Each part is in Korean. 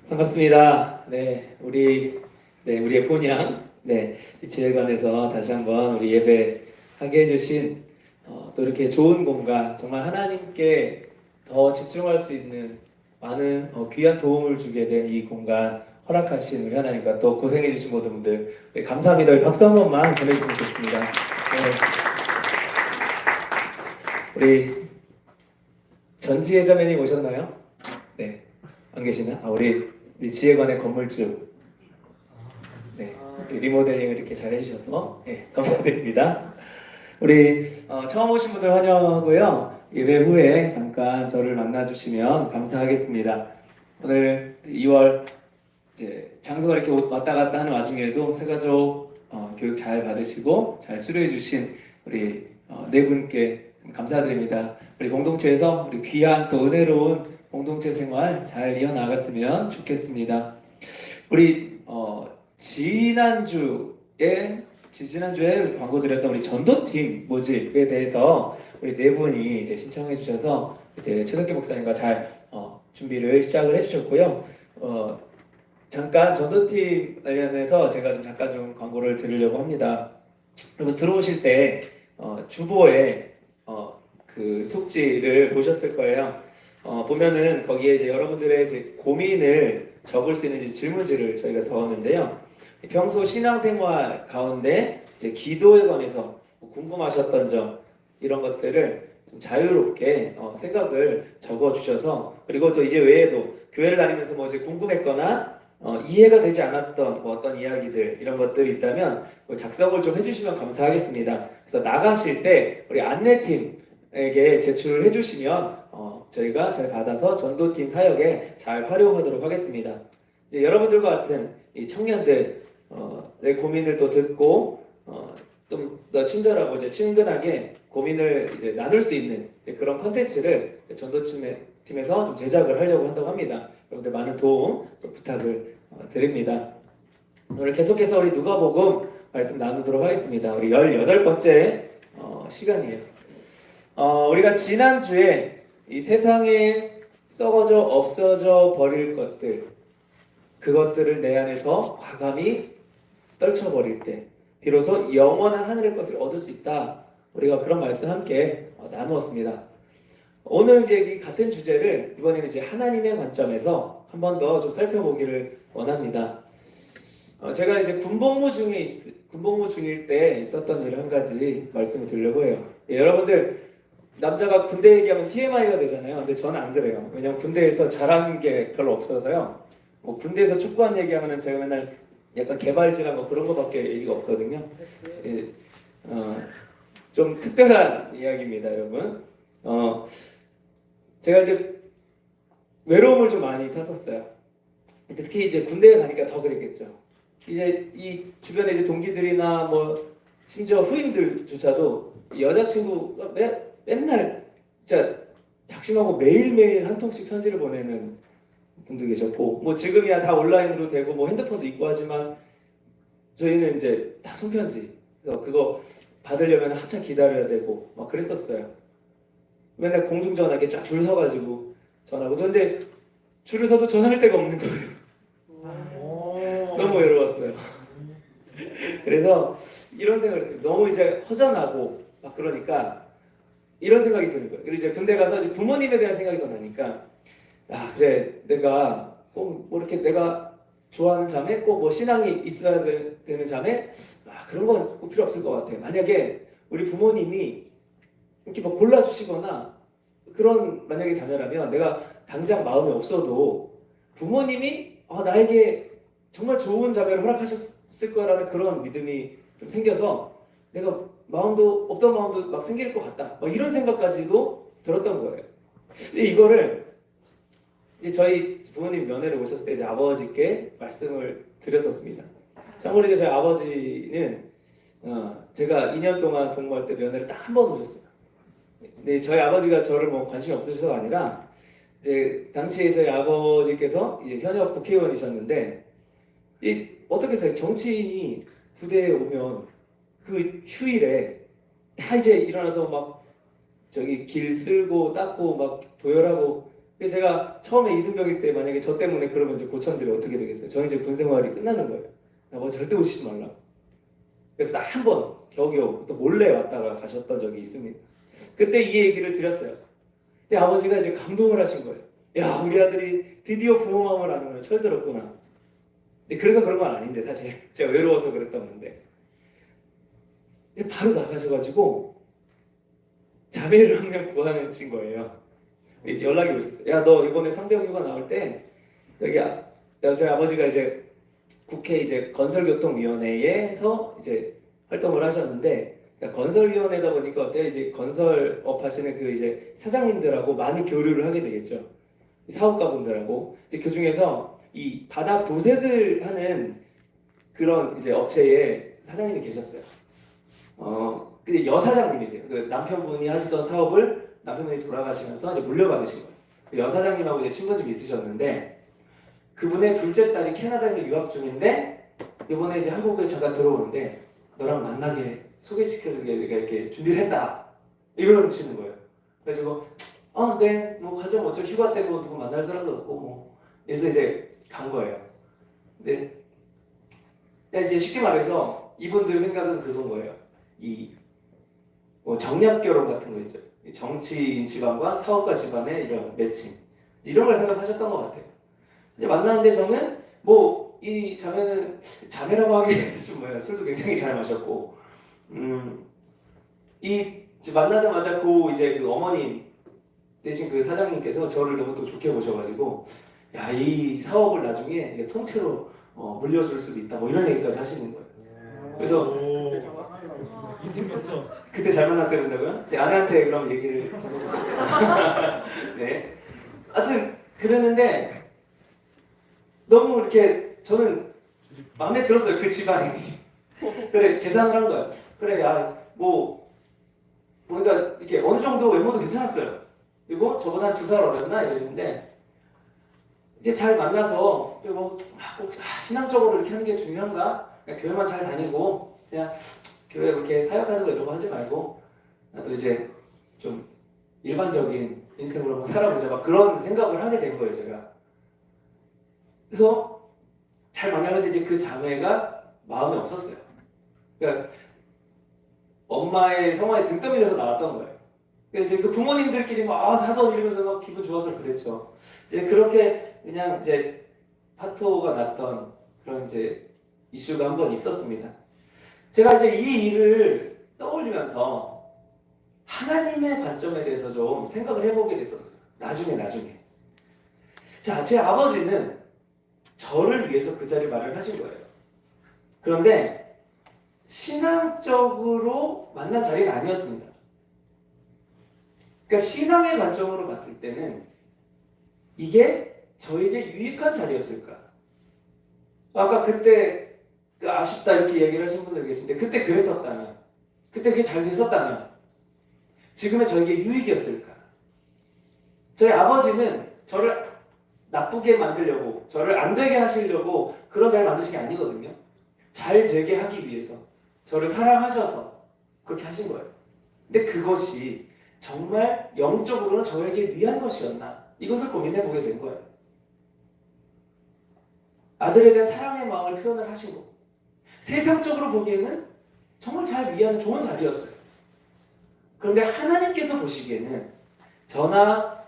반갑습니다. 우리의 본향, 이 지혜관에서 다시 한번 우리 예배하게 해주신 또 이렇게 좋은 공간, 정말 하나님께 더 집중할 수 있는 많은 귀한 도움을 주게 된 이 공간 허락하신 우리 하나님과 또 고생해주신 모든 분들 감사합니다. 우리 박수 한 번만 보내주시면 좋겠습니다. 우리 전지혜 자매님 오셨나요? 네, 안 계시나? 우리 지혜관의 건물주, 우리 리모델링을 이렇게 잘 해주셔서 감사드립니다. 우리 처음 오신 분들 환영하고요. 예배 후에 잠깐 저를 만나주시면 감사하겠습니다. 오늘 2월 이제 장소가 이렇게 왔다 갔다 하는 와중에도 새가족 교육 잘 받으시고 잘 수료해주신 우리 네 분께 감사드립니다. 우리 공동체에서 우리 귀한 또 은혜로운 공동체 생활 잘 이어나갔으면 좋겠습니다. 우리 지지난주에 광고 드렸던 우리 전도팀 모집에 대해서 우리 네 분이 이제 신청해 주셔서 이제 최덕기 목사님과 잘 준비를 시작을 해주셨고요. 잠깐 전도팀 관련해서 제가 잠깐 광고를 드리려고 합니다. 여러분 들어오실 때 주보에 그 속지를 보셨을 거예요. 보면은 거기에 이제 여러분들의 이제 고민을 적을 수 있는 질문지를 저희가 넣었는데요. 평소 신앙생활 가운데 이제 기도에 관해서 궁금하셨던 점 이런 것들을 좀 자유롭게 생각을 적어 주셔서, 그리고 또 이제 외에도 교회를 다니면서 뭐 이제 궁금했거나 이해가 되지 않았던 어떤 이야기들 이런 것들이 있다면 작성을 좀 해주시면 감사하겠습니다. 그래서 나가실 때 우리 안내팀에게 제출을 해주시면 저희가 잘 받아서 전도팀 사역에 잘 활용하도록 하겠습니다. 이제 여러분들과 같은 이 청년들의 고민을 또 듣고 좀 더 친절하고 이제 친근하게 고민을 이제 나눌 수 있는 그런 컨텐츠를 전도팀에서 좀 제작을 하려고 한다고 합니다. 여러분들 많은 도움 좀 부탁을 드립니다. 오늘 계속해서 우리 누가복음 말씀 나누도록 하겠습니다. 우리 18번째 시간이에요. 우리가 지난주에 이 세상에 썩어져 없어져 버릴 것들, 그것들을 내 안에서 과감히 떨쳐버릴 때 비로소 영원한 하늘의 것을 얻을 수 있다. 우리가 그런 말씀 함께 나누었습니다. 오늘 이제 이 같은 주제를 이번에는 이제 하나님의 관점에서 한 번 더 좀 살펴보기를 원합니다. 제가 이제 군복무 중일 때 있었던 일을 한 가지 말씀을 드리려고 해요. 여러분들 남자가 군대 얘기하면 TMI가 되잖아요. 근데 저는 안 그래요. 왜냐면 군대에서 잘한 게 별로 없어서요. 군대에서 축구한 얘기하면 제가 맨날 약간 개발지나 그런 거밖에 얘기가 없거든요. 좀 특별한 이야기입니다, 여러분. 제가 이제 외로움을 좀 많이 탔었어요. 특히 이제 군대에 가니까 더 그랬겠죠. 이제 이 주변에 이제 동기들이나 뭐 심지어 후임들조차도 여자친구가 맨날 진짜 작심하고 매일매일 한 통씩 편지를 보내는 분도 계셨고, 뭐 지금이야 다 온라인으로 되고 뭐 핸드폰도 있고 하지만 저희는 이제 다 손편지, 그래서 그거 받으려면 한참 기다려야 되고 막 그랬었어요. 맨날 공중전화기에 쫙 줄 서가지고 전화하고, 근데 줄을 서도 전화할 데가 없는 거예요. 너무 외로웠어요. 그래서 이런 생각을 했어요. 너무 이제 허전하고 막 그러니까 이런 생각이 드는 거예요. 그리고 이제 군대 가서 이제 부모님에 대한 생각이 더 나니까, 그래, 내가 꼭 뭐 이렇게 내가 좋아하는 자매, 꼭 뭐 신앙이 있어야 되는 자매, 그런 건 꼭 필요 없을 것 같아요. 만약에 우리 부모님이 이렇게 뭐 골라주시거나 그런 만약에 자녀라면 내가 당장 마음에 없어도 부모님이 나에게 정말 좋은 자매를 허락하셨을 거라는 그런 믿음이 좀 생겨서 내가 없던 마음도 막 생길 것 같다, 막 이런 생각까지도 들었던 거예요. 근데 이거를 이제 저희 부모님 면회를 오셨을 때 이제 아버지께 말씀을 드렸었습니다. 참고로 이제 저희 아버지는 제가 2년 동안 복무할 때 면회를 딱 한 번 오셨어요. 근데 저희 아버지가 저를 뭐 관심이 없으셔서가 아니라 이제 당시에 저희 아버지께서 이제 현역 국회의원이셨는데 어떻게 해서 정치인이 부대에 오면 그 휴일에 다 이제 일어나서 막 저기 길 쓸고 닦고 막 도열하고 그래서 제가 처음에 이등병일 때 만약에 저 때문에 그러면 이제 고참들이 어떻게 되겠어요? 저는 이제 군 생활이 끝나는 거예요. 뭐 절대 오시지 말라. 그래서 나 한 번 겨우겨우 또 몰래 왔다가 가셨던 적이 있습니다. 그때 이 얘기를 드렸어요. 근데 아버지가 이제 감동을 하신 거예요. 야, 우리 아들이 드디어 부모 마음을 아는구나. 철들었구나. 이제 그래서 그런 건 아닌데 사실 제가 외로워서 그랬던 건데. 근데 바로 나가셔가지고 자매를 한 명 구하신 거예요. 이제 연락이 오셨어요. 야, 너 이번에 상병휴가 나올 때 저희 아버지가 이제 국회 이제 건설교통위원회에서 이제 활동을 하셨는데, 그러니까 건설위원회다 보니까 어때요? 이제 건설업 하시는 그 이제 사장님들하고 많이 교류를 하게 되겠죠. 사업가분들하고 이제 그 중에서 이 바닥 도색을 하는 그런 이제 업체에 사장님이 계셨어요. 근데 여사장님이세요. 그 남편분이 하시던 사업을 남편분이 돌아가시면서 이제 물려받으신 거예요. 그 여사장님하고 이제 친분 좀 있으셨는데, 그분의 둘째 딸이 캐나다에서 유학 중인데 이번에 이제 한국에 잠깐 들어오는데 너랑 만나게 소개시켜주게 이렇게 준비를 했다 이러시는 거예요. 그래가지고 네, 뭐 가자. 뭐 어차피 휴가 때문에 누구 만날 사람도 없고 뭐. 그래서 이제 간 거예요. 근데 이제 쉽게 말해서 이분들 생각은 그건 거예요. 뭐 정략 결혼 같은 거 있죠. 정치인 집안과 사업가 집안의 이런 매칭, 이런 걸 생각하셨던 것 같아요. 이제 만났는데 저는 뭐 이 자매는 자매라고 하기에는 좀 뭐야, 술도 굉장히 잘 마셨고, 이 만나자마자 이제 그 어머님 대신 그 사장님께서 저를 너무 또 좋게 보셔가지고, 야, 이 사업을 나중에 통째로 물려줄 수도 있다, 뭐 이런 얘기까지 하시는 거예요. 그래서 인생 몇점 그때 잘 만났어야 된다고요? 제 아내한테 그럼 얘기를 전해줄게요. 네. 하여튼 그랬는데 너무 이렇게 저는 마음에 들었어요, 그 집안이. 그래, 계산을 한 거예요. 그래, 야, 그러니까 이렇게 어느 정도 외모도 괜찮았어요. 그리고 저보다 한 2살 어렸나 이랬는데, 이게 잘 만나서 꼭 신앙적으로 이렇게 하는 게 중요한가? 그냥 교회만 잘 다니고 그냥 교회 이렇게 사역하는 거 이런 거 하지 말고 나도 이제 좀 일반적인 인생으로 한번 살아보자, 막 그런 생각을 하게 된 거예요, 제가. 그래서 잘 만나는데 이제 그 자매가 마음이 없었어요. 그러니까 엄마의 성화에 등 떠밀려서 나왔던 거예요. 그래서 이제 그 부모님들끼리 막 사돈 이러면서 막 기분 좋아서 그랬죠. 이제 그렇게 그냥 이제 파토가 났던 그런 이제 이슈가 한 번 있었습니다. 제가 이제 이 일을 떠올리면서 하나님의 관점에 대해서 좀 생각을 해보게 됐었어요. 나중에. 자, 제 아버지는 저를 위해서 그 자리를 마련하신 거예요. 그런데 신앙적으로 만난 자리는 아니었습니다. 그러니까 신앙의 관점으로 봤을 때는 이게 저에게 유익한 자리였을까? 아까 그때 아쉽다 이렇게 얘기를 하신 분들 계신데, 그때 그랬었다면, 그때 그게 잘 됐었다면 지금의 저에게 유익이었을까? 저희 아버지는 저를 나쁘게 만들려고, 저를 안 되게 하시려고 그런 자리를 만드신 게 아니거든요. 잘 되게 하기 위해서 저를 사랑하셔서 그렇게 하신 거예요. 근데 그것이 정말 영적으로는 저에게 위한 것이었나? 이것을 고민해 보게 된 거예요. 아들에 대한 사랑의 마음을 표현을 하신 거. 세상적으로 보기에는 정말 잘 위하는 좋은 자리였어요. 그런데 하나님께서 보시기에는 저나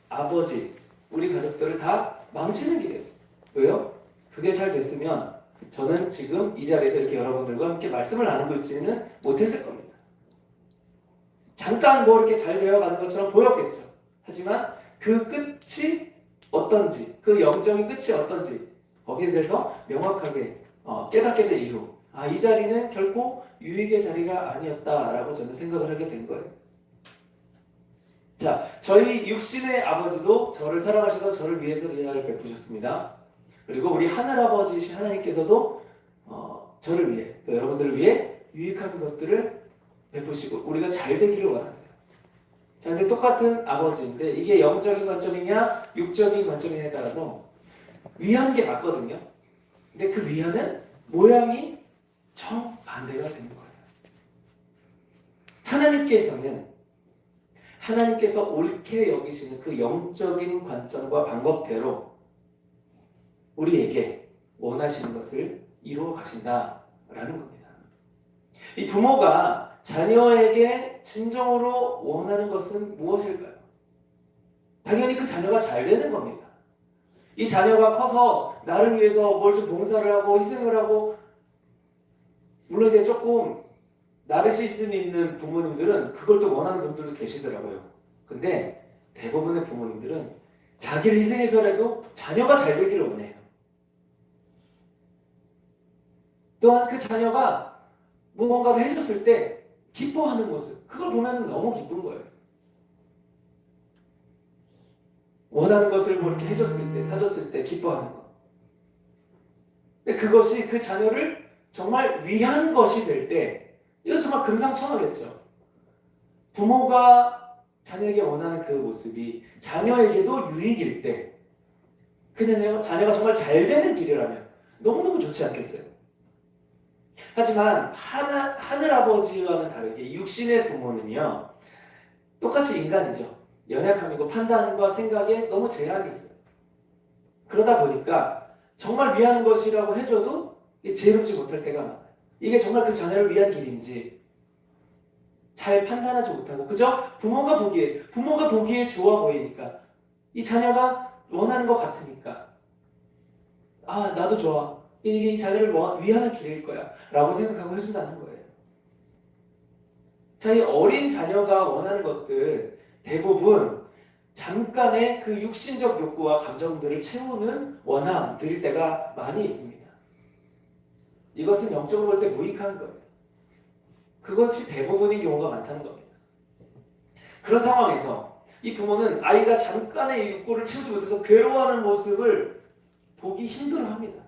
아버지, 우리 가족들을 다 망치는 길이었어요. 왜요? 그게 잘 됐으면 저는 지금 이 자리에서 이렇게 여러분들과 함께 말씀을 나누고 있지는 못했을 겁니다. 잠깐 뭐 이렇게 잘 되어가는 것처럼 보였겠죠. 하지만 그 끝이 어떤지, 그 영적인 끝이 어떤지 거기에 대해서 명확하게 깨닫게 된 이후, 이 자리는 결코 유익의 자리가 아니었다라고 저는 생각을 하게 된 거예요. 자, 저희 육신의 아버지도 저를 사랑하셔서 저를 위해서 제자를 베푸셨습니다. 그리고 우리 하늘아버지이신 하나님께서도 저를 위해, 또 여러분들을 위해 유익한 것들을 베푸시고 우리가 잘 되기를 원하세요. 자, 근데 똑같은 아버지인데 이게 영적인 관점이냐 육적인 관점이냐에 따라서 위하는 게 맞거든요. 근데 그 위하는 모양이 정반대가 되는 거예요. 하나님께서는 하나님께서 옳게 여기시는 그 영적인 관점과 방법대로 우리에게 원하시는 것을 이루어 가신다라는 겁니다. 이 부모가 자녀에게 진정으로 원하는 것은 무엇일까요? 당연히 그 자녀가 잘 되는 겁니다. 이 자녀가 커서 나를 위해서 뭘 좀 봉사를 하고 희생을 하고, 물론 이제 조금 나르시시즘 있는 부모님들은 그걸 또 원하는 분들도 계시더라고요. 근데 대부분의 부모님들은 자기를 희생해서라도 자녀가 잘 되기를 원해요. 또한 그 자녀가 무언가를 해줬을 때 기뻐하는 모습, 그걸 보면 너무 기쁜 거예요. 원하는 것을 뭐 이렇게 해줬을 때, 사줬을 때 기뻐하는 거. 근데 그것이 그 자녀를 정말 위한 것이 될 때, 이건 정말 금상첨화겠죠. 부모가 자녀에게 원하는 그 모습이 자녀에게도 유익일 때, 그 자녀가 정말 잘 되는 길이라면 너무너무 좋지 않겠어요? 하지만 하늘아버지와는 다르게 육신의 부모는요, 똑같이 인간이죠. 연약함이고 판단과 생각에 너무 제한이 있어요. 그러다 보니까 정말 위하는 것이라고 해줘도 지혜롭지 못할 때가 많아요. 이게 정말 그 자녀를 위한 길인지 잘 판단하지 못하고, 그저 부모가 보기에 좋아 보이니까, 이 자녀가 원하는 것 같으니까, 아 나도 좋아, 이게 이 자녀를 위하는 길일 거야 라고 생각하고 해준다는 거예요. 자, 이 어린 자녀가 원하는 것들 대부분 잠깐의 그 육신적 욕구와 감정들을 채우는 원함들일 때가 많이 있습니다. 이것은 영적으로 볼 때 무익한 거예요. 그것이 대부분인 경우가 많다는 겁니다. 그런 상황에서 이 부모는 아이가 잠깐의 욕구를 채우지 못해서 괴로워하는 모습을 보기 힘들어합니다.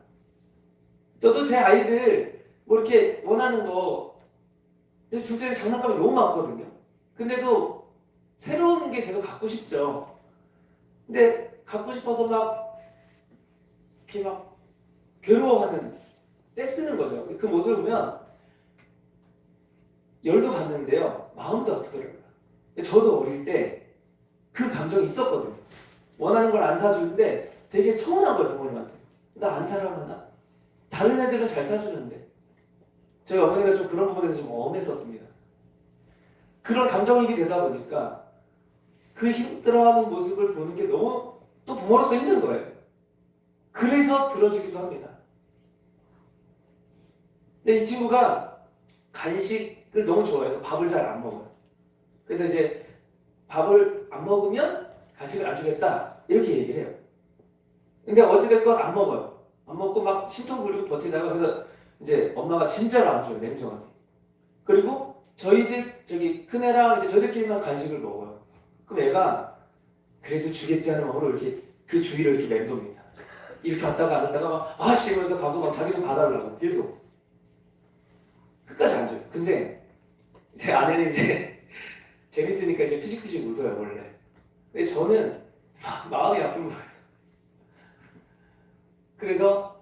저도 제 아이들 뭐 이렇게 원하는 거, 둘째는 장난감이 너무 많거든요. 근데도 새로운 게 계속 갖고 싶죠. 근데 갖고 싶어서 이렇게 괴로워하는, 떼쓰는 거죠. 그 모습을 보면 열도 받는데요, 마음도 아프더라고요. 저도 어릴 때 그 감정이 있었거든요. 원하는 걸 안 사주는데 되게 서운한 거예요, 부모님한테. 나 안 사라고 하나? 다른 애들은 잘 사주는데. 저희 어머니가 좀 그런 부분에서 좀 엄했었습니다. 그런 감정이입이 되다 보니까 그 힘들어하는 모습을 보는 게 너무 또 부모로서 힘든 거예요. 그래서 들어주기도 합니다. 근데 이 친구가 간식을 너무 좋아해서 밥을 잘 안 먹어요. 그래서 이제 밥을 안 먹으면 간식을 안 주겠다 이렇게 얘기를 해요. 근데 어찌됐건 안 먹어요. 안 먹고 막 심통 부리고 버티다가, 그래서 이제 엄마가 진짜로 안 줘요, 냉정하게. 그리고 저희 큰애랑 이제 저희들끼리만 간식을 먹어요. 그럼 애가 그래도 주겠지 하는 마음으로 이렇게 그 주위를 이렇게 맴돕니다. 이렇게 왔다가 안 왔다가 막 아씨 이러면서 가고 막 자기 좀 봐달라고 계속. 끝까지 안 줘요. 근데 제 아내는 이제 재밌으니까 이제 피식피식 웃어요, 원래. 근데 저는 마음이 아픈 거예요. 그래서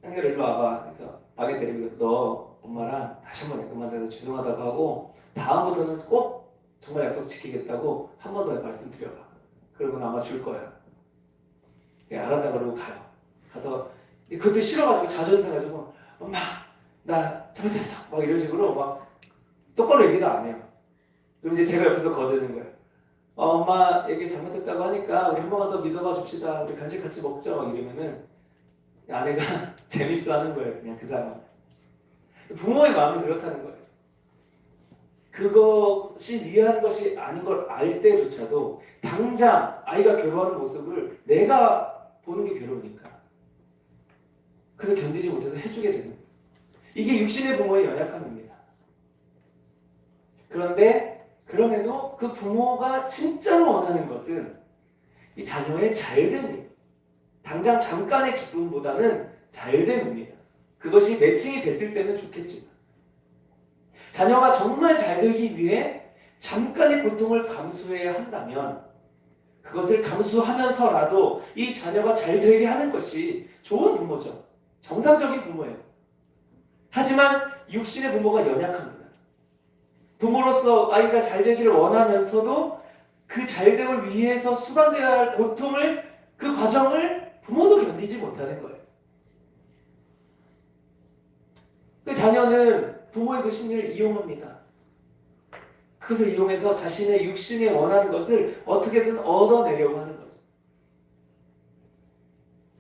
한결 일로 와봐. 그래서 방에 데리고 가서 너 엄마랑 다시 한번 엄마한테 죄송하다고 하고 다음부터는 꼭 정말 약속 지키겠다고 한 번 더 말씀드려봐. 그러고 아마 줄 거야. 네, 알았다 그러고 가요. 가서 그것도 싫어가지고 자존심해가지고 엄마 나 잘못했어 막 이런 식으로 막 똑바로 얘기도 안 해요. 그럼 이제 제가 옆에서 거드는 거예요. 엄마 얘기 잘못했다고 하니까 우리 한 번만 더 믿어봐 줍시다. 우리 간식 같이 먹자 막 이러면은 아내가 재밌어하는 거예요. 그냥 그 사람. 부모의 마음이 그렇다는 거예요. 그것이 위한 것이 아닌 걸 알 때조차도 당장 아이가 괴로워하는 모습을 내가 보는 게 괴로우니까 그래서 견디지 못해서 해주게 되는 거예요. 이게 육신의 부모의 연약함입니다. 그런데 그럼에도 그 부모가 진짜로 원하는 것은 이 자녀의 잘됨입니다. 당장 잠깐의 기쁨보다는 잘됨입니다. 그것이 매칭이 됐을 때는 좋겠지만 자녀가 정말 잘 되기 위해 잠깐의 고통을 감수해야 한다면 그것을 감수하면서라도 이 자녀가 잘 되게 하는 것이 좋은 부모죠. 정상적인 부모예요. 하지만 육신의 부모가 연약합니다. 부모로서 아이가 잘 되기를 원하면서도 그 잘됨을 위해서 수반되어야 할 고통을, 그 과정을 부모도 견디지 못하는 거예요. 그 자녀는 부모의 그 심리를 이용합니다. 그것을 이용해서 자신의 육신에 원하는 것을 어떻게든 얻어내려고 하는 거죠.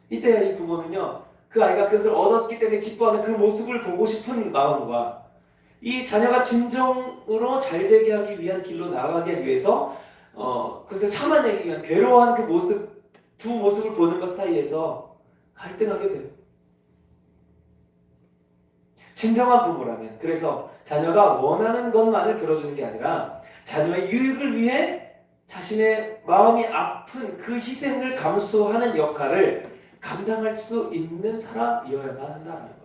이때야 이 부모는요, 그 아이가 그것을 얻었기 때문에 기뻐하는 그 모습을 보고 싶은 마음과 이 자녀가 진정으로 잘되게 하기 위한 길로 나아가기 위해서 그것을 참아내기 위한 괴로워한 그 모습, 두 모습을 보는 것 사이에서 갈등하게 돼요. 진정한 부모라면, 그래서 자녀가 원하는 것만을 들어주는 게 아니라 자녀의 유익을 위해 자신의 마음이 아픈 그 희생을 감수하는 역할을 감당할 수 있는 사람이어야만 한다는 거예요.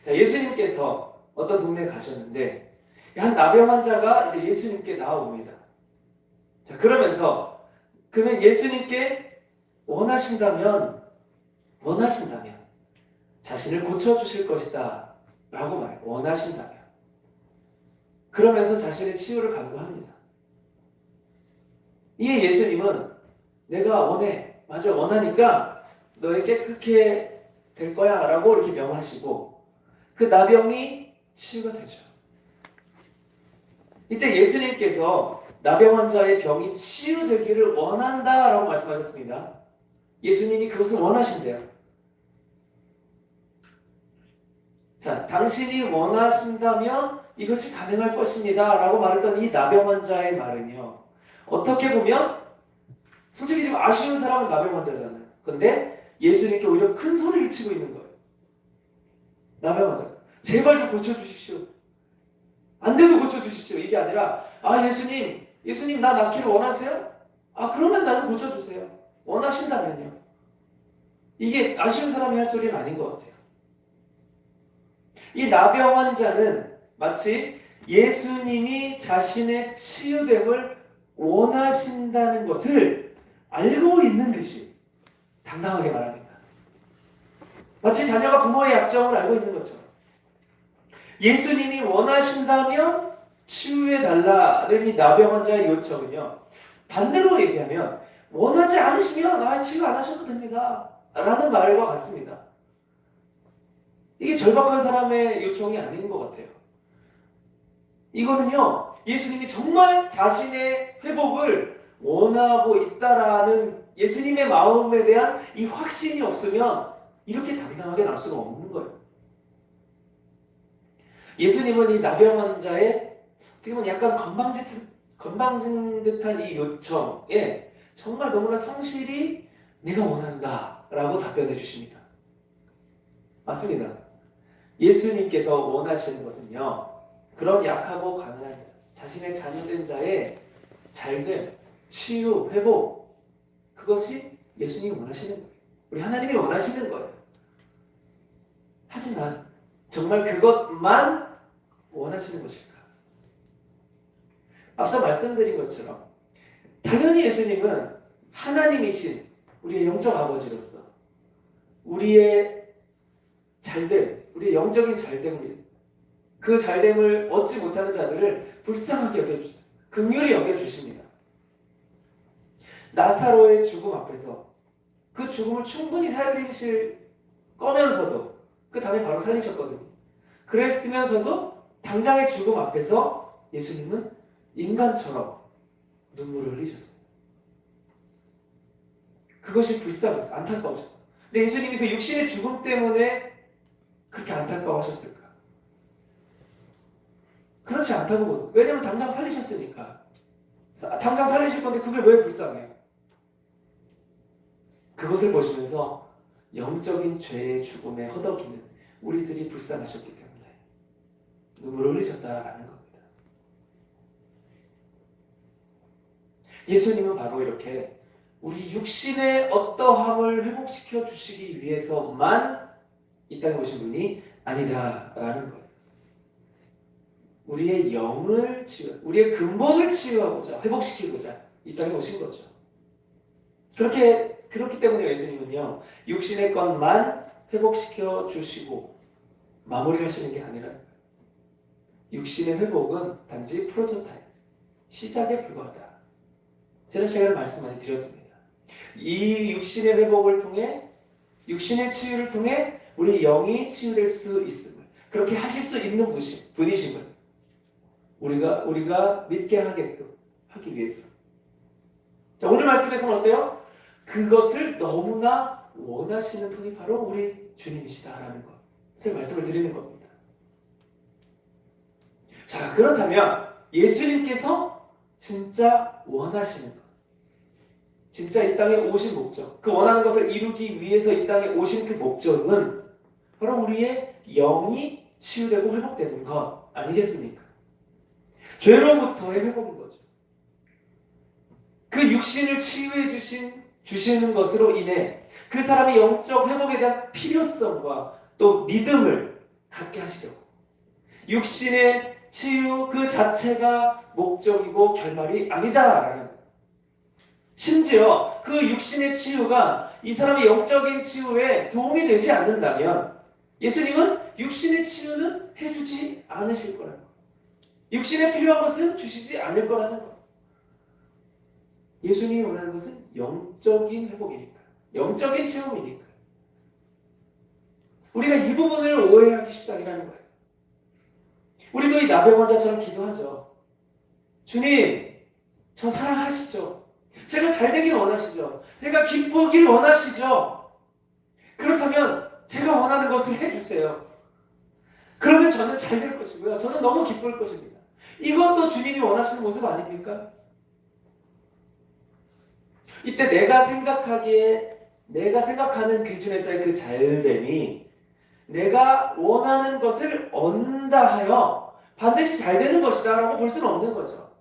자, 예수님께서 어떤 동네에 가셨는데 한 나병 환자가 이제 예수님께 나옵니다. 자, 그러면서 그는 예수님께 원하신다면 자신을 고쳐주실 것이다 라고 말해요. 원하신다면. 그러면서 자신의 치유를 간구합니다. 이에 예수님은 내가 원해, 맞아, 원하니까 너의 깨끗게 될 거야 라고 이렇게 명하시고 그 나병이 치유가 되죠. 이때 예수님께서 나병 환자의 병이 치유되기를 원한다라고 말씀하셨습니다. 예수님이 그것을 원하신대요. 자, 당신이 원하신다면 이것이 가능할 것입니다 라고 말했던 이 나병 환자의 말은요, 어떻게 보면 솔직히 지금 아쉬운 사람은 나병 환자잖아요. 근데 예수님께 오히려 큰 소리를 치고 있는 거예요. 나병 환자, 제발 좀 고쳐주십시오. 안 돼도 고쳐주십시오. 이게 아니라 예수님 나 낫기를 원하세요? 그러면 나 좀 고쳐주세요. 원하신다면요. 이게 아쉬운 사람이 할 소리는 아닌 것 같아요. 이 나병 환자는 마치 예수님이 자신의 치유됨을 원하신다는 것을 알고 있는 듯이 당당하게 말합니다. 마치 자녀가 부모의 약점을 알고 있는 것처럼 예수님이 원하신다면 치유해달라는 이 나병 환자의 요청은요, 반대로 얘기하면 원하지 않으시면 치유 안 하셔도 됩니다 라는 말과 같습니다. 이게 절박한 사람의 요청이 아닌 것 같아요. 이거는요, 예수님이 정말 자신의 회복을 원하고 있다라는 예수님의 마음에 대한 이 확신이 없으면 이렇게 당당하게 나올 수가 없는 거예요. 예수님은 이 나병 환자의 어떻게 보면 약간 건방진 듯한 이 요청에 정말 너무나 성실히 내가 원한다 라고 답변해 주십니다. 맞습니다. 예수님께서 원하시는 것은요, 그런 약하고 가난한 자, 자신의 자녀된 자의 잘됨, 치유, 회복, 그것이 예수님이 원하시는 거예요. 우리 하나님이 원하시는 거예요. 하지만 정말 그것만 원하시는 것일까? 앞서 말씀드린 것처럼 당연히 예수님은 하나님이신 우리의 영적 아버지로서 우리의 잘됨, 우리의 영적인 잘됨을, 그 잘됨을 얻지 못하는 자들을 불쌍하게 여겨주세요. 긍휼히 여겨주십니다. 나사로의 죽음 앞에서 그 죽음을 충분히 살리실 거면서도 그 다음에 바로 살리셨거든요. 그랬으면서도 당장의 죽음 앞에서 예수님은 인간처럼 눈물을 흘리셨어요. 그것이 불쌍했어요. 안타까우셨어요. 근데 예수님이 그 육신의 죽음 때문에 그렇게 안타까워하셨을까? 그렇지 않다고 보는 거예요. 왜냐면 당장 살리셨으니까. 당장 살리실 건데 그게 왜 불쌍해요? 그것을 보시면서 영적인 죄의 죽음에 허덕이는 우리들이 불쌍하셨기 때문에 눈물을 흘리셨다라는 겁니다. 예수님은 바로 이렇게 우리 육신의 어떠함을 회복시켜 주시기 위해서만 이 땅에 오신 분이 아니다라는 거예요. 우리의 영을 우리의 근본을 치유하고자, 회복시키고자 이 땅에 오신 거죠. 그렇기 때문에 예수님은요, 육신의 것만 회복시켜 주시고 마무리하시는 게 아니라 육신의 회복은 단지 프로토타입, 시작에 불과하다. 지난 시간에 말씀 많이 드렸습니다. 이 육신의 회복을 통해, 육신의 치유를 통해 우리 영이 치유될 수 있음을, 그렇게 하실 수 있는 분이심을 우리가 믿게 하게끔 하기 위해서. 자, 오늘 말씀에서는 어때요? 그것을 너무나 원하시는 분이 바로 우리 주님이시다라는 것을 말씀을 드리는 겁니다. 자, 그렇다면 예수님께서 진짜 원하시는 것, 진짜 이 땅에 오신 목적, 그 원하는 것을 이루기 위해서 이 땅에 오신 그 목적은 바로 우리의 영이 치유되고 회복되는 것 아니겠습니까? 죄로부터의 회복인 거죠. 그 육신을 치유해 주시는 것으로 인해 그 사람의 영적 회복에 대한 필요성과 또 믿음을 갖게 하시려고, 육신의 치유 그 자체가 목적이고 결말이 아니다라는 거예요. 심지어 그 육신의 치유가 이 사람의 영적인 치유에 도움이 되지 않는다면 예수님은 육신의 치유는 해주지 않으실 거라는 거예요. 육신에 필요한 것은 주시지 않을 거라는 거예요. 예수님이 원하는 것은 영적인 회복이니까, 영적인 체험이니까. 우리가 이 부분을 오해하기 십상이라는 거예요. 우리도 이 나병 환자처럼 기도하죠. 주님, 저 사랑하시죠? 제가 잘 되길 원하시죠? 제가 기쁘길 원하시죠? 그렇다면 제가 원하는 것을 해주세요. 그러면 저는 잘 될 것이고요. 저는 너무 기쁠 것입니다. 이것도 주님이 원하시는 모습 아닙니까? 이때 내가 생각하는 기준에서의 그 잘됨이 내가 원하는 것을 얻는다 하여 반드시 잘 되는 것이다 라고 볼 수는 없는 거죠.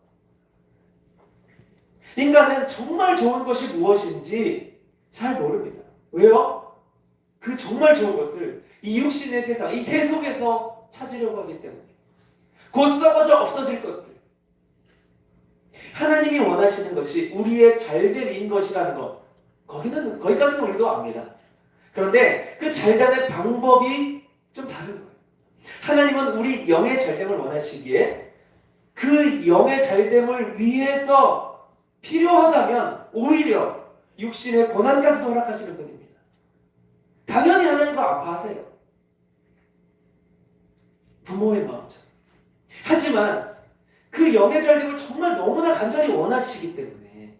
인간은 정말 좋은 것이 무엇인지 잘 모릅니다. 왜요? 그 정말 좋은 것을 이 육신의 세상, 이 세속에서 찾으려고 하기 때문에. 곧 썩어져 없어질 것들. 하나님이 원하시는 것이 우리의 잘됨인 것이라는 것, 거기까지는 우리도 압니다. 그런데 그 잘됨의 방법이 좀 다른 거예요. 하나님은 우리 영의 잘됨을 원하시기에 그 영의 잘됨을 위해서 필요하다면 오히려 육신의 고난까지도 허락하시는 분입니다. 당연히 하나님과 아파하세요. 부모의 마음처럼. 하지만 그 영의 잘됨을 정말 너무나 간절히 원하시기 때문에,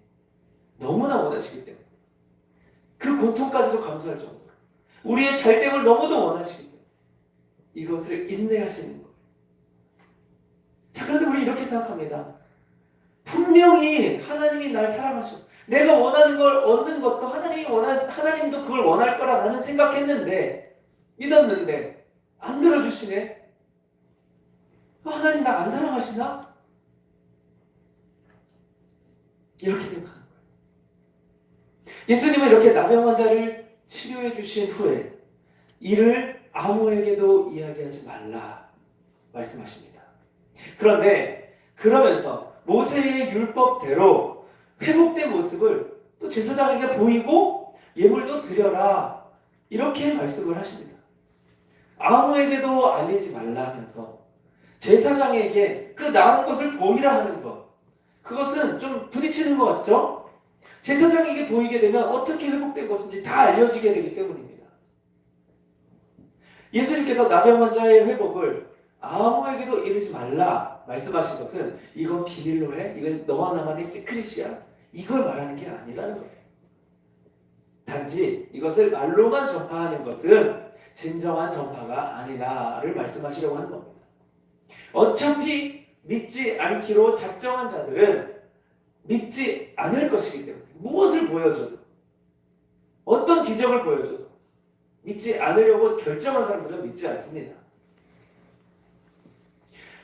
그 고통까지도 감수할 정도로 우리의 잘됨을 너무도 원하시기 때문에 이것을 인내하시는 거예요. 자, 그런데 우리 이렇게 생각합니다. 분명히 하나님이 날 사랑하셔. 내가 원하는 걸 얻는 것도 하나님도 그걸 원할 거라 나는 생각했는데, 믿었는데 안 들어주시네. 하나님 나 안 사랑하시나? 이렇게 생각하는 거예요. 예수님은 이렇게 나병 환자를 치료해 주신 후에 이를 아무에게도 이야기하지 말라 말씀하십니다. 그런데 그러면서 모세의 율법대로 회복된 모습을 또 제사장에게 보이고 예물도 드려라 이렇게 말씀을 하십니다. 아무에게도 알리지 말라 하면서 제사장에게 그 나은 것을 보이라 하는 것, 그것은 좀 부딪히는 것 같죠? 제사장에게 보이게 되면 어떻게 회복된 것인지 다 알려지게 되기 때문입니다. 예수님께서 나병 환자의 회복을 아무에게도 이르지 말라 말씀하신 것은 이건 비밀로 해? 이건 너와 나만의 시크릿이야? 이걸 말하는 게 아니라는 거예요. 단지 이것을 말로만 전파하는 것은 진정한 전파가 아니다를 말씀하시려고 하는 겁니다. 어차피 믿지 않기로 작정한 자들은 믿지 않을 것이기 때문에 무엇을 보여줘도, 어떤 기적을 보여줘도 믿지 않으려고 결정한 사람들은 믿지 않습니다.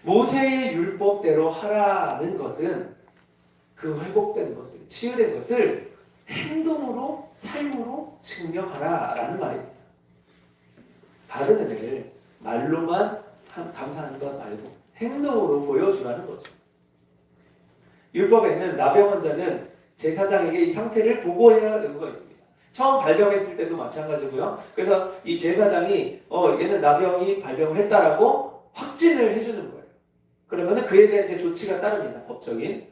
모세의 율법대로 하라는 것은 그 회복된 것을, 치유된 것을 행동으로, 삶으로 증명하라라는 말입니다. 받은 은혜를 말로만 감사하는 것 말고 행동으로 보여주라는 거죠. 율법에는 나병 환자는 제사장에게 이 상태를 보고해야 하는 의무가 있습니다. 처음 발병했을 때도 마찬가지고요. 그래서 이 제사장이 얘는 나병이 발병을 했다라고 확진을 해주는 거예요. 그러면 그에 대한 이제 조치가 따릅니다. 법적인.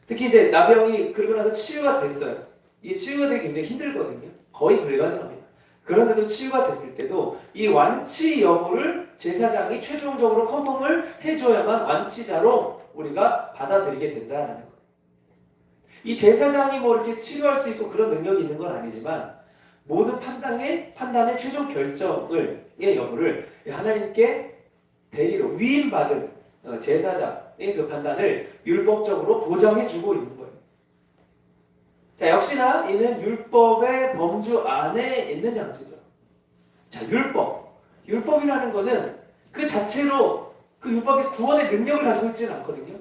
특히 이제 나병이 그러고 나서 치유가 됐어요. 이게 치유가 되기 굉장히 힘들거든요. 거의 불가능합니다. 그런데도 치유가 됐을 때도 이 완치 여부를 제사장이 최종적으로 컨펌을 해줘야만 완치자로 우리가 받아들이게 된다는 거예요. 이 제사장이 뭐 이렇게 치료할 수 있고 그런 능력이 있는 건 아니지만 모든 판단의 최종 결정의 여부를 하나님께 대리로 위임받은 제사장의 그 판단을 율법적으로 보장해주고 있는 거예요. 자, 역시나 이는 율법의 범주 안에 있는 장치죠. 자, 율법이라는 거는 그 자체로 그 율법이 구원의 능력을 가지고 있지는 않거든요.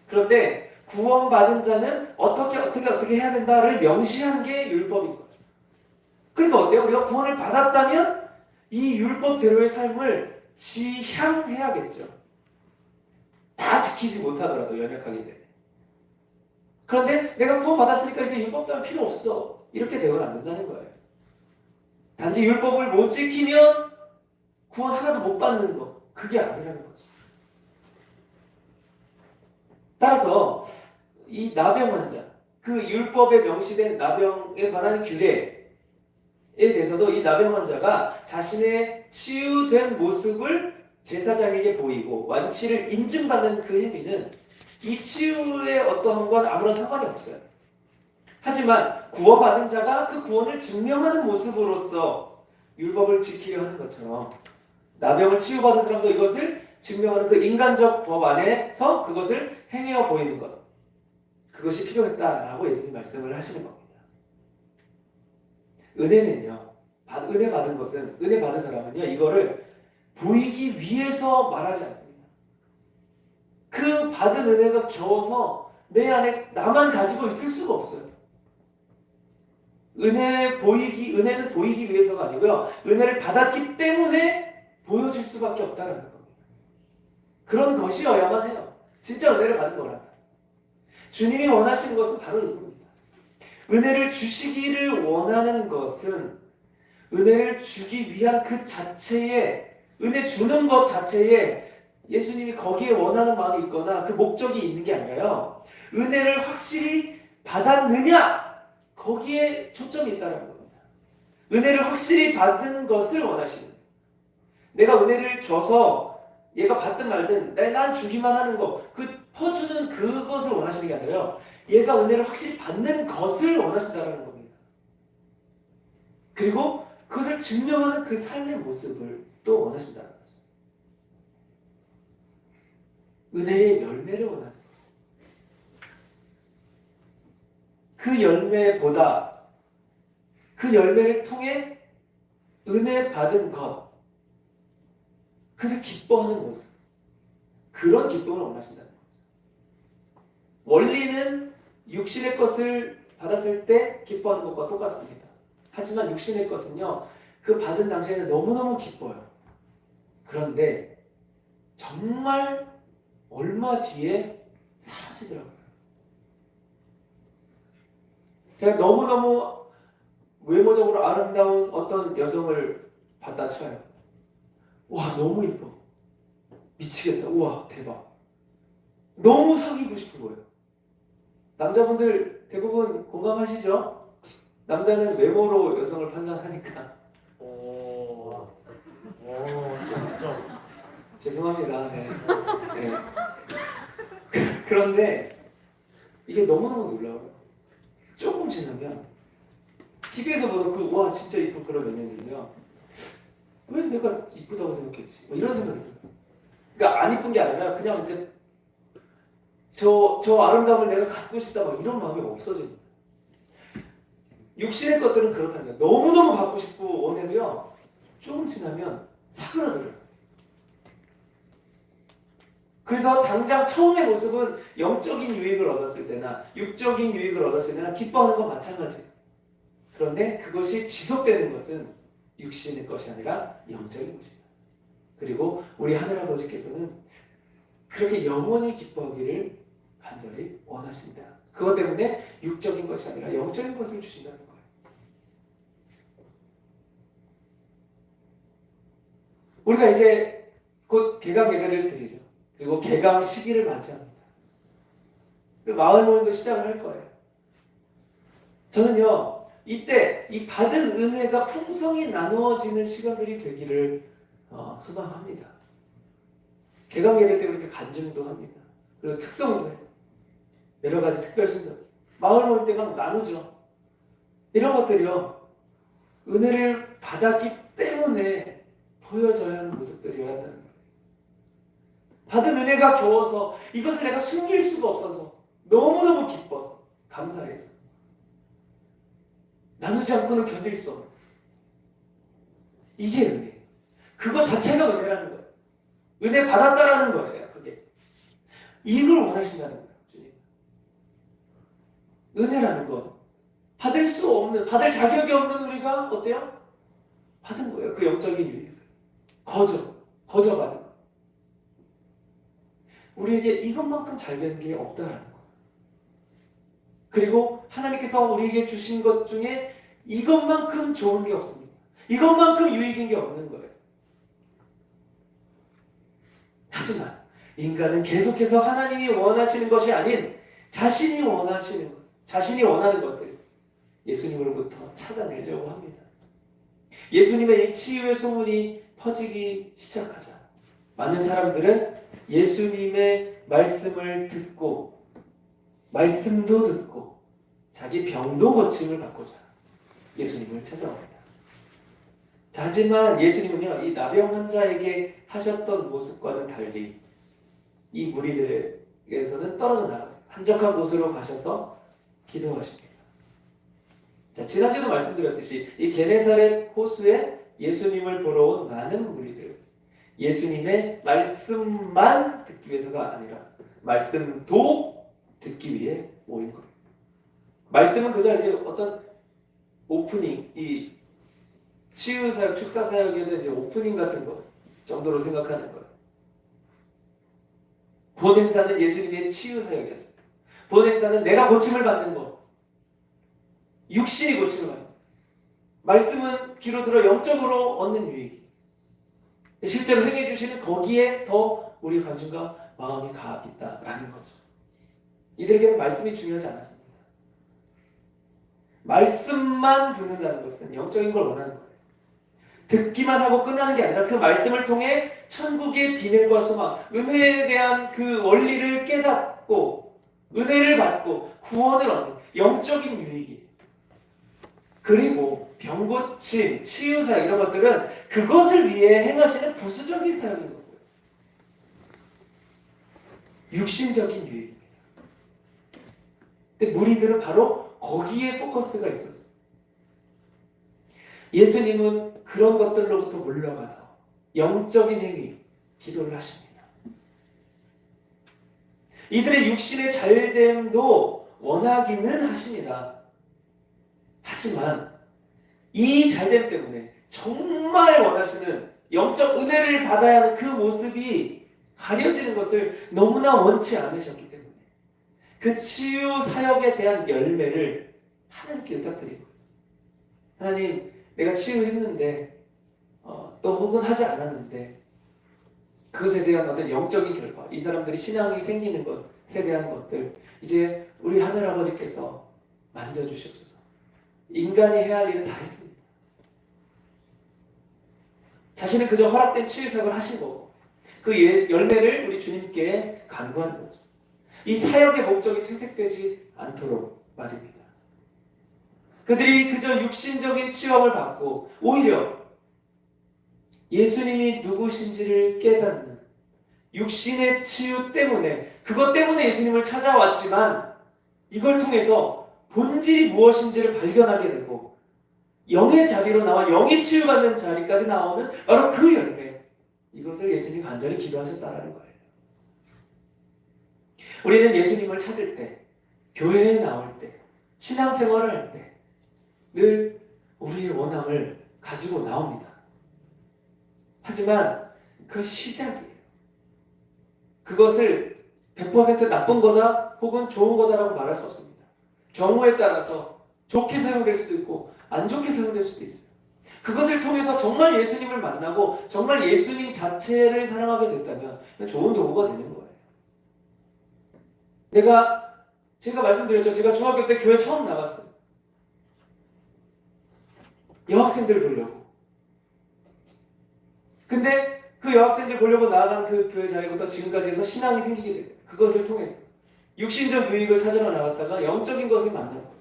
그런데 구원받은 자는 어떻게 해야 된다를 명시하는 게 율법인 거예요. 그러니까 어때요? 우리가 구원을 받았다면 이 율법대로의 삶을 지향해야겠죠. 다 지키지 못하더라도 연약하기 때문에. 그런데 내가 구원받았으니까 이제 율법 따윈 필요 없어. 이렇게 되어는 안 된다는 거예요. 단지 율법을 못 지키면 구원 하나도 못 받는 거. 그게 아니라는 거죠. 따라서 이 나병 환자, 그 율법에 명시된 나병에 관한 규례에 대해서도 이 나병 환자가 자신의 치유된 모습을 제사장에게 보이고 완치를 인증받는 그 행위는 이 치유의 어떠한 건 아무런 상관이 없어요. 하지만 구원받은 자가 그 구원을 증명하는 모습으로서 율법을 지키려 하는 것처럼 나병을 치유받은 사람도 이것을 증명하는 그 인간적 법 안에서 그것을 행해어 보이는 것, 그것이 필요했다라고 예수님 말씀을 하시는 겁니다. 은혜는요, 은혜 받은 것은, 은혜 받은 사람은요, 이거를 보이기 위해서 말하지 않습니다. 그 받은 은혜가 겨워서 내 안에 나만 가지고 있을 수가 없어요. 은혜는 보이기 위해서가 아니고요, 은혜를 받았기 때문에 보여질 수밖에 없다는 겁니다. 그런 것이어야만 해요. 진짜 은혜를 받은 거라면. 주님이 원하시는 것은 바로 이겁니다. 은혜를 주시기를 원하는 것은 은혜를 주기 위한 그 자체에, 은혜 주는 것 자체에 예수님이 거기에 원하는 마음이 있거나 그 목적이 있는 게 아니라요, 은혜를 확실히 받았느냐, 거기에 초점이 있다는 겁니다. 은혜를 확실히 받은 것을 원하시는 거예요. 내가 은혜를 줘서 얘가 받든 말든 난 주기만 하는 거, 그 퍼주는 그것을 원하시는 게 아니라요, 얘가 은혜를 확실히 받는 것을 원하신다는 겁니다. 그리고 그것을 증명하는 그 삶의 모습을 또 원하신다는 거죠. 은혜의 열매를 원하는 거예요. 그 열매보다 그 열매를 통해 은혜 받은 것, 그래서 기뻐하는 모습, 그런 기쁨을 원하신다는 거죠. 원리는 육신의 것을 받았을 때 기뻐하는 것과 똑같습니다. 하지만 육신의 것은요, 그 받은 당시에는 너무너무 기뻐요. 그런데 정말 얼마 뒤에 사라지더라고요. 제가 너무너무 외모적으로 아름다운 어떤 여성을 봤다 쳐요. 와, 너무 이뻐. 미치겠다. 우와, 대박. 너무 사귀고 싶은 거예요. 남자분들 대부분 공감하시죠? 남자는 외모로 여성을 판단하니까. 오, 진짜. 죄송합니다. 네. 네. 그런데 이게 너무너무 놀라워요. 조금 지나면 TV에서 보던 그 와 진짜 이쁜 그런 연예인은요, 왜 내가 이쁘다고 생각했지? 뭐 이런 생각이 들어요. 그러니까 안 이쁜 게 아니라 그냥 이제 저 아름다움을 내가 갖고 싶다 막 이런 마음이 없어집니다. 육신의 것들은 그렇다는 거예요. 너무너무 갖고 싶고 원해도요, 조금 지나면 사그라들어요. 그래서 당장 처음의 모습은 영적인 유익을 얻었을 때나 육적인 유익을 얻었을 때나 기뻐하는 건 마찬가지예요. 그런데 그것이 지속되는 것은 육신의 것이 아니라 영적인 것이다. 그리고 우리 하늘아버지께서는 그렇게 영원히 기뻐하기를 간절히 원하신다. 그것 때문에 육적인 것이 아니라 영적인 것을 주신다는 거예요. 우리가 이제 곧 개강 예배를 드리죠. 그리고 개강 시기를 맞이합니다. 마을 모임도 시작을 할 거예요. 저는요, 이때 이 받은 은혜가 풍성히 나누어지는 시간들이 되기를 소망합니다. 개강 예배 때 그렇게 간증도 합니다. 그리고 특성도 해요. 여러 가지 특별 순서. 마을 모임 때 막 나누죠. 이런 것들이요, 은혜를 받았기 때문에 보여져야 하는 모습들이어야 한다는 거예요. 받은 은혜가 겨워서 이것을 내가 숨길 수가 없어서 너무너무 기뻐서 감사해서 나누지 않고는 견딜 수 없는 이게 은혜예요. 그거 자체가 은혜라는 거예요. 은혜 받았다라는 거예요. 그게 이걸 원하신다는 거예요. 주님. 은혜라는 건 받을 수 없는, 받을 자격이 없는 우리가 어때요? 받은 거예요. 그 영적인 유익을 거저받은 거. 우리에게 이것만큼 잘 된 게 없다라는 거. 그리고 하나님께서 우리에게 주신 것 중에 이것만큼 좋은 게 없습니다. 이것만큼 유익인 게 없는 거예요. 하지만 인간은 계속해서 하나님이 원하시는 것이 아닌 자신이 원하시는 것, 자신이 원하는 것을 예수님으로부터 찾아내려고 합니다. 예수님의 이 치유의 소문이 퍼지기 시작하자 많은 사람들은 예수님의 말씀을 듣고 말씀도 듣고 자기 병도 고침을 받고자 예수님을 찾아옵니다. 자, 하지만 예수님은요, 이 나병 환자에게 하셨던 모습과는 달리 이 무리들에게서는 떨어져 나가세요. 한적한 곳으로 가셔서 기도하십니다. 자, 지난주도 말씀드렸듯이 이 게네사렛 호수에 예수님을 보러 온 많은 무리들, 예수님의 말씀만 듣기 위해서가 아니라 말씀도 듣기 위해 모인 거예요. 말씀은 그저 이제 어떤 오프닝, 이 치유사역, 축사사역에는 이제 오프닝 같은 거 정도로 생각하는 거예요. 본 행사는 예수님의 치유사역이었어요. 본 행사는 내가 고침을 받는 것, 육신이 고침을 받는 것. 말씀은 귀로 들어 영적으로 얻는 유익. 실제로 행해 주시는 거기에 더 우리 관심과 마음이 가 있다라는 거죠. 이들에게는 말씀이 중요하지 않았습니다. 말씀만 듣는다는 것은 영적인 걸 원하는 거예요. 듣기만 하고 끝나는 게 아니라 그 말씀을 통해 천국의 비밀과 소망, 은혜에 대한 그 원리를 깨닫고 은혜를 받고 구원을 얻는 영적인 유익이, 그리고 병고침, 치유사역 이런 것들은 그것을 위해 행하시는 부수적인 사역인 거고요. 육신적인 유익입니다. 근데 무리들은 바로 거기에 포커스가 있었어요. 예수님은 그런 것들로부터 물러가서 영적인 행위, 기도를 하십니다. 이들의 육신의 잘됨도 원하기는 하십니다. 하지만 이 잘됨 때문에 정말 원하시는 영적 은혜를 받아야 하는 그 모습이 가려지는 것을 너무나 원치 않으셨기 때문에 그 치유 사역에 대한 열매를 하나님께 의탁드리고, 하나님, 내가 치유했는데 또 혹은 하지 않았는데 그것에 대한 어떤 영적인 결과, 이 사람들이 신앙이 생기는 것에 대한 것들 이제 우리 하늘아버지께서 만져주시옵소서. 인간이 해야 할 일은 다 했습니다. 자신은 그저 허락된 치유사역을 하신 거고 그 열매를 우리 주님께 간구하는 거죠. 이 사역의 목적이 퇴색되지 않도록 말입니다. 그들이 그저 육신적인 치유함을 받고 오히려 예수님이 누구신지를 깨닫는 육신의 치유 때문에, 그것 때문에 예수님을 찾아왔지만 이걸 통해서 본질이 무엇인지를 발견하게 되고 영의 자리로 나와 영이 치유받는 자리까지 나오는 바로 그 열매, 이것을 예수님이 간절히 기도하셨다는 거예요. 우리는 예수님을 찾을 때, 교회에 나올 때, 신앙생활을 할 때 늘 우리의 원함을 가지고 나옵니다. 하지만 그 시작이에요. 그것을 100% 나쁜 거다 혹은 좋은 거다라고 말할 수 없습니다. 경우에 따라서 좋게 사용될 수도 있고 안 좋게 사용될 수도 있어요. 그것을 통해서 정말 예수님을 만나고 정말 예수님 자체를 사랑하게 됐다면 좋은 도구가 되는 거예요. 내가 제가 말씀드렸죠. 제가 중학교 때 교회 처음 나갔어요. 여학생들 보려고. 근데 그 여학생들 보려고 나아간 그 교회 자리부터 지금까지 해서 신앙이 생기게 돼요. 그것을 통해서. 육신적 유익을 찾으러 나갔다가 영적인 것을 만나고.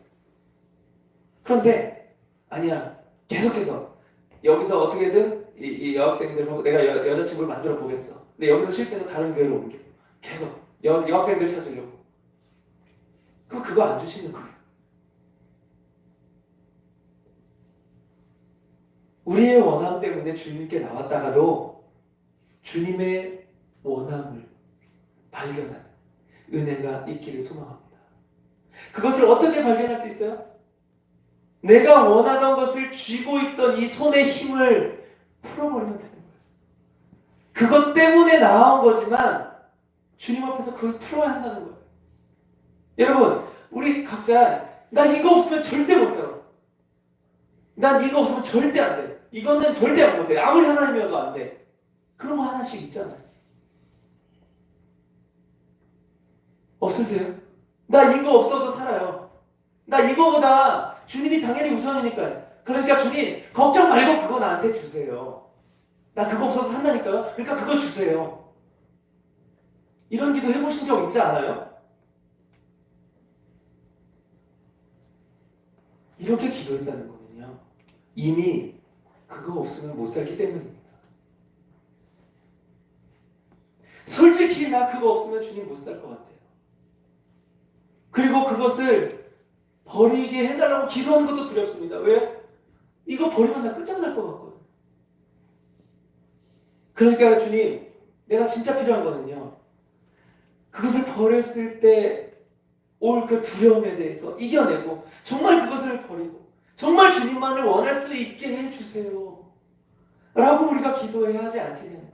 그런데 아니야. 계속해서 여기서 어떻게든 이 여학생들하고 내가 여자친구를 만들어 보겠어. 근데 여기서 실패해서 다른 교회로 옮겨. 계속 여학생들 찾으려고. 그거 안 주시는 거예요. 우리의 원함 때문에 주님께 나왔다가도 주님의 원함을 발견하는 은혜가 있기를 소망합니다. 그것을 어떻게 발견할 수 있어요? 내가 원하던 것을 쥐고 있던 이 손의 힘을 풀어버리면 되는 거예요. 그것 때문에 나온 거지만 주님 앞에서 그것을 풀어야 한다는 거예요. 여러분, 우리 각자 나 이거 없으면 절대 못 살아. 난 이거 없으면 절대 안 돼. 이거는 절대 안 못해. 아무리 하나님이어도 안 돼. 그런 거 하나씩 있잖아요. 없으세요? 나 이거 없어도 살아요. 나 이거보다 주님이 당연히 우선이니까요. 그러니까 주님 걱정 말고 그거 나한테 주세요. 나 그거 없어도 산다니까요. 그러니까 그거 주세요. 이런 기도 해보신 적 있지 않아요? 이렇게 기도했다는 거는요. 이미 그거 없으면 못 살기 때문입니다. 솔직히 나 그거 없으면 주님 못 살 것 같아요. 그리고 그것을 버리게 해달라고 기도하는 것도 두렵습니다. 왜? 이거 버리면 나 끝장날 것 같거든요. 그러니까 주님, 내가 진짜 필요한 거는요. 그것을 버렸을 때 올 그 두려움에 대해서 이겨내고 정말 그것을 버리고 정말 주님만을 원할 수 있게 해주세요. 라고 우리가 기도해야 하지 않겠냐는 거예요.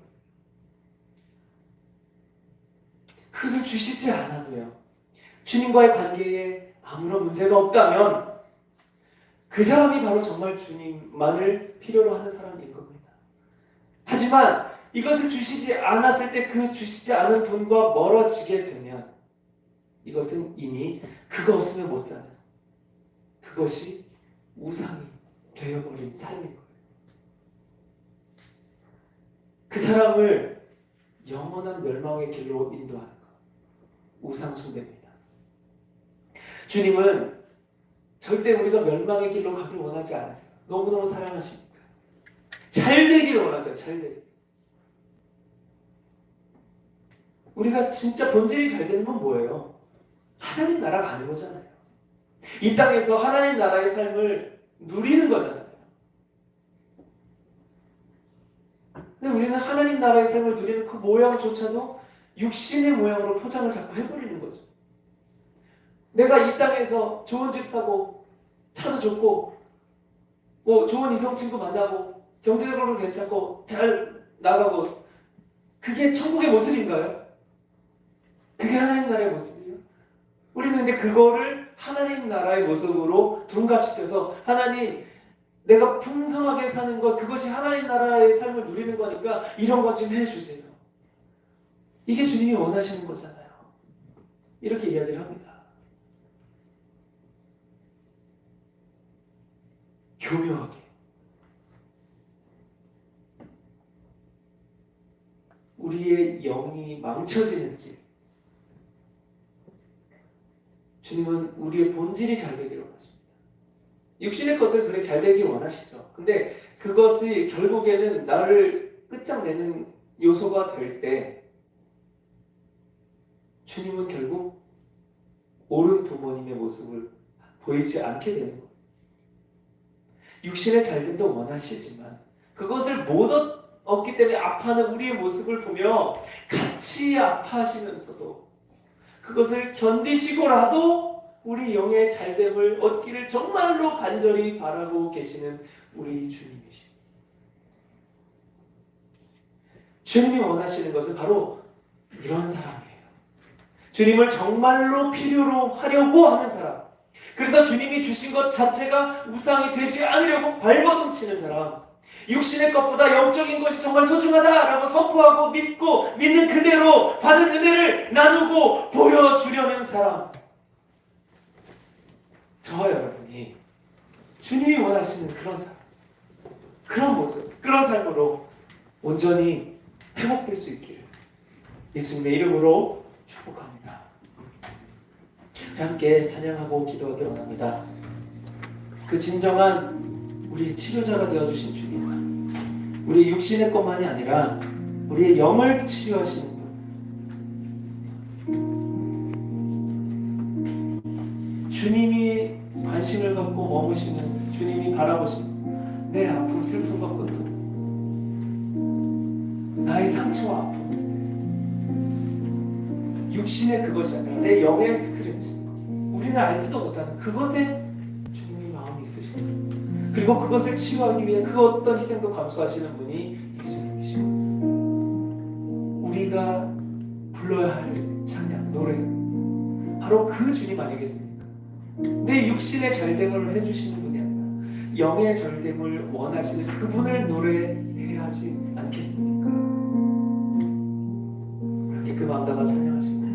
그것을 주시지 않아도요. 주님과의 관계에 아무런 문제가 없다면 그 사람이 바로 정말 주님만을 필요로 하는 사람일 겁니다. 하지만 이것을 주시지 않았을 때 그 주시지 않은 분과 멀어지게 되면 이것은 이미 그거 없으면 못 사는 그것이 우상이 되어버린 삶인 거예요. 그 사람을 영원한 멸망의 길로 인도하는 것. 우상 숭배입니다. 주님은 절대 우리가 멸망의 길로 가길 원하지 않으세요. 너무너무 사랑하시니까. 잘 되기를 원하세요. 잘 되기. 우리가 진짜 본질이 잘 되는 건 뭐예요? 하나님 나라 가는 거잖아요. 이 땅에서 하나님 나라의 삶을 누리는 거잖아요. 근데 우리는 하나님 나라의 삶을 누리는 그 모양조차도 육신의 모양으로 포장을 자꾸 해버리는 거죠. 내가 이 땅에서 좋은 집 사고 차도 좋고 뭐 좋은 이성 친구 만나고 경제적으로 괜찮고 잘 나가고 그게 천국의 모습인가요? 그게 하나님 나라의 모습이에요? 우리는 근데 그거를 하나님 나라의 모습으로 둔갑시켜서 하나님 내가 풍성하게 사는 것 그것이 하나님 나라의 삶을 누리는 거니까 이런 것 좀 해주세요. 이게 주님이 원하시는 거잖아요. 이렇게 이야기를 합니다. 교묘하게 우리의 영이 망쳐지는 길 주님은 우리의 본질이 잘 되기를 원하십니다. 육신의 것들 그래 잘 되길 원하시죠. 근데 그것이 결국에는 나를 끝장내는 요소가 될 때 주님은 결국 옳은 부모님의 모습을 보이지 않게 되는 거예요. 육신의 잘됨도 원하시지만 그것을 못 얻기 때문에 아파하는 우리의 모습을 보며 같이 아파하시면서도 그것을 견디시고라도 우리 영의 잘됨을 얻기를 정말로 간절히 바라고 계시는 우리 주님이십니다. 주님이 원하시는 것은 바로 이런 사람이에요. 주님을 정말로 필요로 하려고 하는 사람. 그래서 주님이 주신 것 자체가 우상이 되지 않으려고 발버둥치는 사람. 육신의 것보다 영적인 것이 정말 소중하다라고 선포하고 믿고 믿는 그대로 받은 은혜를 나누고 보여주려는 사람. 저와 여러분이 주님이 원하시는 그런 삶, 그런 모습, 그런 삶으로 온전히 회복될 수 있기를 예수님의 이름으로 축복합니다. 함께 찬양하고 기도하기 원합니다. 그 진정한 우리의 치료자가 되어주신 주님, 우리의 육신의 것만이 아니라 우리의 영을 치료하시는 분, 주님이 관심을 갖고 머무시는, 주님이 바라보시는 내 아픔, 슬픔과 고통, 나의 상처와 아픔, 육신의 그것이 아니라 내 영의 스크래치, 우리는 알지도 못하는 그것에 주님이 마음이 있으시다. 그리고 그것을 치유하기 위해 그 어떤 희생도 감수하시는 분이 예수님이시고, 우리가 불러야 할 찬양, 노래, 바로 그 주님 아니겠습니까? 내 육신의 잘됨을 해주시는 분이 아니라 영의 절됨을 원하시는 그분을 노래해야 하지 않겠습니까? 그렇게 그 마음 담아 찬양하시고